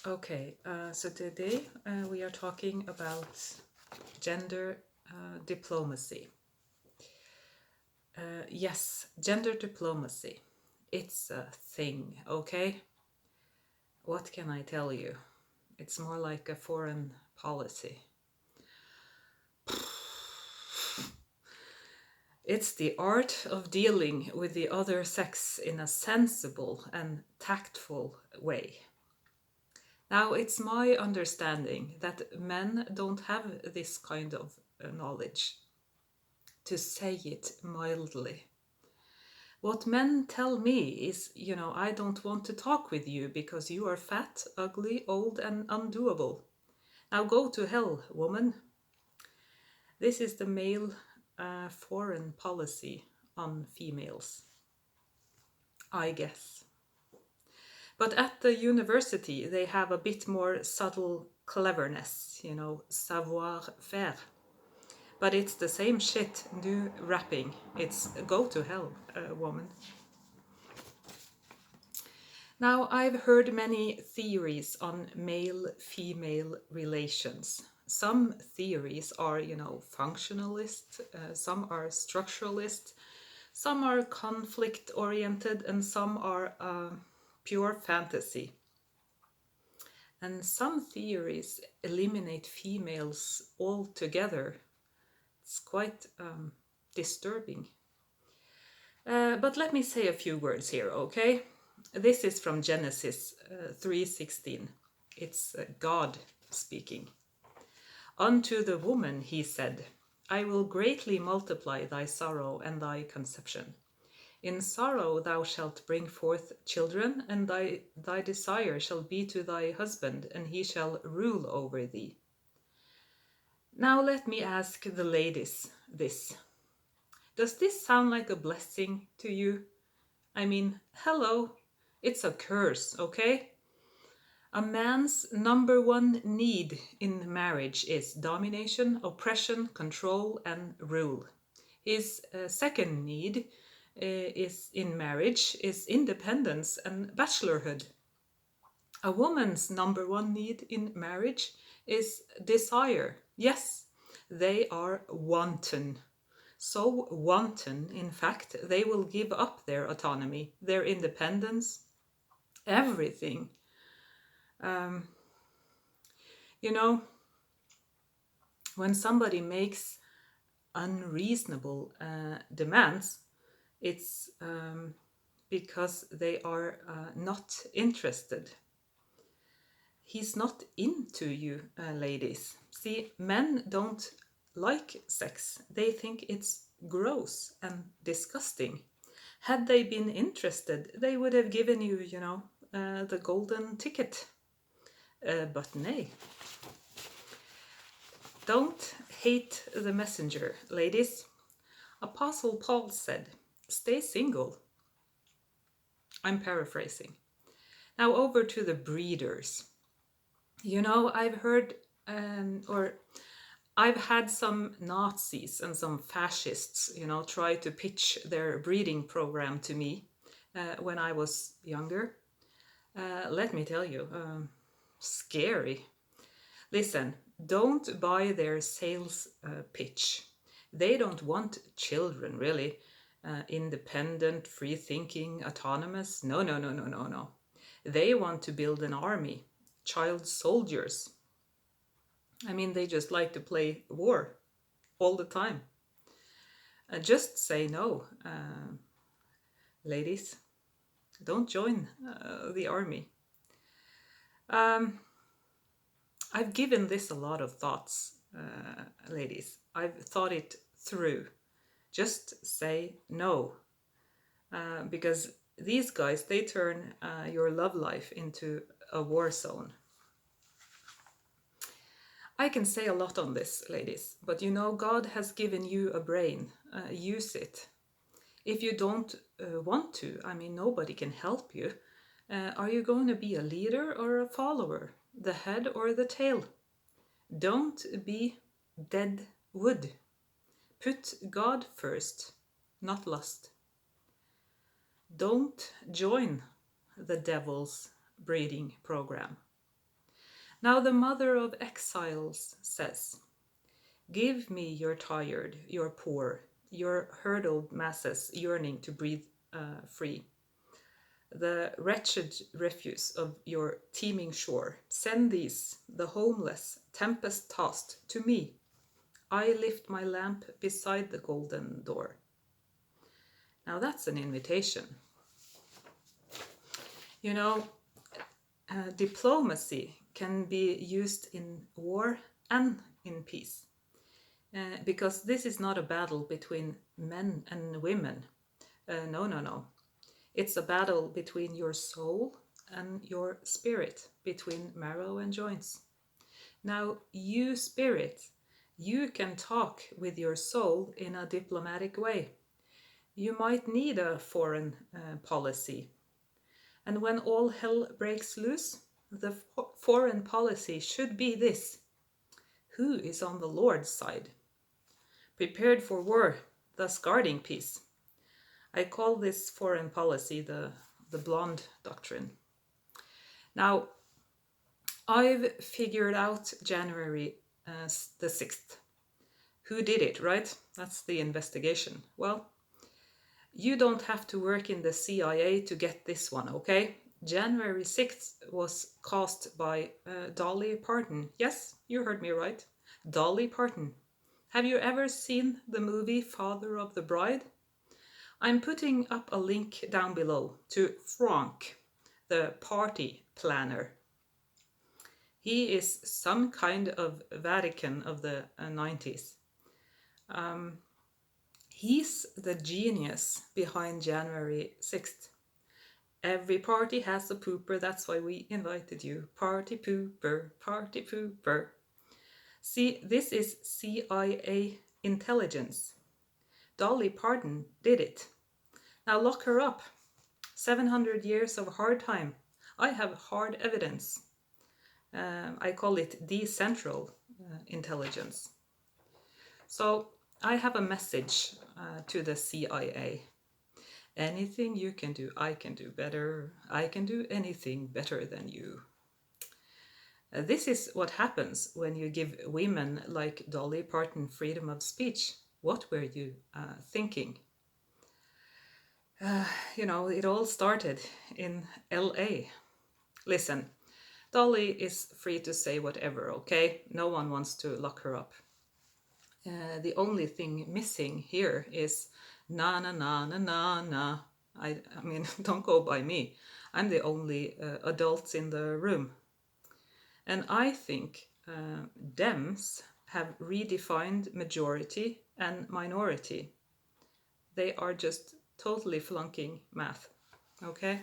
Okay, so today we are talking about gender diplomacy. Yes, gender diplomacy. It's a thing, okay? What can I tell you? It's more like a foreign policy. It's the art of dealing with the other sex in a sensible and tactful way. Now, it's my understanding that men don't have this kind of knowledge, to say it mildly. What men tell me is, I don't want to talk with you because you are fat, ugly, old, and undoable. Now go to hell, woman. This is the male foreign policy on females, I guess. But at the university, they have a bit more subtle cleverness, savoir faire. But it's the same shit, new rapping. It's go to hell, woman. Now, I've heard many theories on male female relations. Some theories are, functionalist, some are structuralist, some are conflict oriented, and some are pure fantasy. And some theories eliminate females altogether. It's quite disturbing. But let me say a few words here, okay? This is from Genesis 3:16. It's God speaking. Unto the woman he said, I will greatly multiply thy sorrow and thy conception. In sorrow thou shalt bring forth children, and thy desire shall be to thy husband, and he shall rule over thee. Now let me ask the ladies this. Does this sound like a blessing to you? I mean, hello, it's a curse, okay? A man's number one need in marriage is domination, oppression, control, and rule. His second need is in marriage is independence and bachelorhood. A woman's number one need in marriage is desire. Yes, they are wanton. So wanton, in fact, they will give up their autonomy, their independence, everything. Um, you know, when somebody makes unreasonable demands, it's because they are not interested. He's not into you, ladies. See, men don't like sex. They think it's gross and disgusting. Had they been interested, they would have given you, the golden ticket. But nay. Don't hate the messenger, ladies. Apostle Paul said, stay single. I'm paraphrasing. Now over to the breeders. I've heard, or I've had some Nazis and some fascists, try to pitch their breeding program to me when I was younger. Let me tell you, scary. Listen, don't buy their sales pitch. They don't want children, really. Independent, free-thinking, autonomous. No, no, no, no, no, no. They want to build an army, child soldiers. I mean, they just like to play war all the time. Just say no, ladies. Don't join the army. I've given this a lot of thoughts, ladies. I've thought it through. Just say no. Because these guys, they turn your love life into a war zone. I can say a lot on this, ladies, but God has given you a brain. Use it. If you don't want to, I mean, nobody can help you. Are you going to be a leader or a follower? The head or the tail? Don't be dead wood. Put God first, not lust. Don't join the devil's breeding program. Now the mother of exiles says, give me your tired, your poor, your hurdled masses yearning to breathe free. The wretched refuse of your teeming shore. Send these, the homeless, tempest tossed, to me. I lift my lamp beside the golden door. Now that's an invitation. You know, diplomacy can be used in war and in peace. Because this is not a battle between men and women. No, no, no. It's a battle between your soul and your spirit, between marrow and joints. Now, you spirit, you can talk with your soul in a diplomatic way. You might need a foreign policy. And when all hell breaks loose, the foreign policy should be this: who is on the Lord's side? Prepared for war, thus guarding peace. I call this foreign policy the blonde doctrine. Now, I've figured out January the 6th. Who did it, right? That's the investigation. Well, you don't have to work in the CIA to get this one, okay? January 6th was caused by Dolly Parton. Yes, you heard me right. Dolly Parton. Have you ever seen the movie Father of the Bride? I'm putting up a link down below to Frank, the party planner. He is some kind of Vatican of the 90s. He's the genius behind January 6th. Every party has a pooper, that's why we invited you. Party pooper, party pooper. See, this is CIA intelligence. Dolly Parton did it. Now lock her up. 700 years of hard time. I have hard evidence. I call it decentral intelligence. So I have a message to the CIA. Anything you can do, I can do better. I can do anything better than you. This is what happens when you give women like Dolly Parton freedom of speech. What were you thinking? It all started in LA. Listen, Dolly is free to say whatever, okay? No one wants to lock her up. The only thing missing here is na na na na na na. I mean, don't go by me. I'm the only adult in the room. And I think Dems have redefined majority and minority. They are just totally flunking math, okay?